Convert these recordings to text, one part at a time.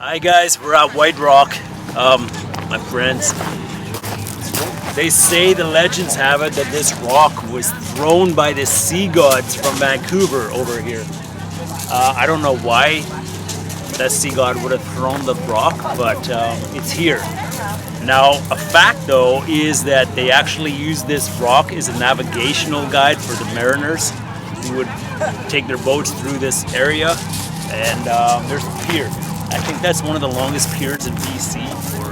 Hi guys, we're at White Rock. My friends, they say the legends have it that this rock was thrown by the sea gods from Vancouver over here. I don't know why that sea god would have thrown the rock, but it's here. Now, a fact though is that they actually use this rock as a navigational guide for the mariners who would take their boats through this area. And there's a pier. I think that's one of the longest piers in BC or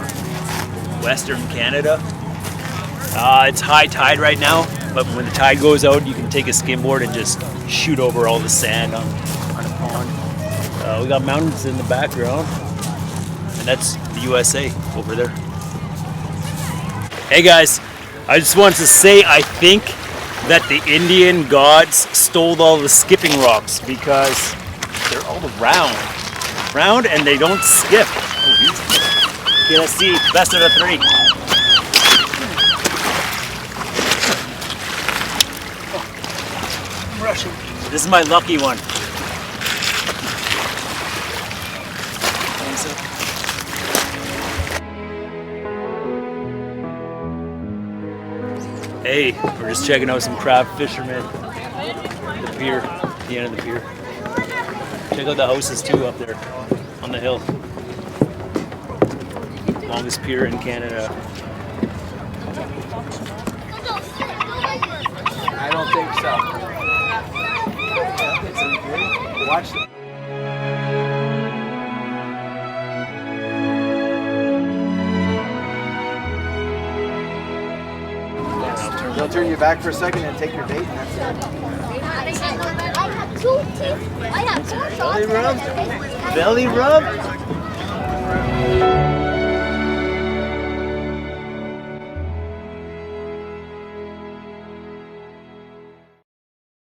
Western Canada. It's high tide right now, but when the tide goes out, you can take a skimboard and just shoot over all the sand on a pond. We got mountains in the background, and that's the USA over there. Hey guys, I just wanted to say I think that the Indian gods stole all the skipping rocks because they're all round and they don't skip. Okay, let's see, best of the three. I'm rushing. This is my lucky one. Hey, we're just checking out some crab fishermen. The pier, the end of the pier. Check out the houses too up there on the hill. Longest pier in Canada. I don't think so. Watch it. They'll turn you back for a second and take your bait, and that's it. I have two teeth. I have two shots. Belly rub? Belly rub?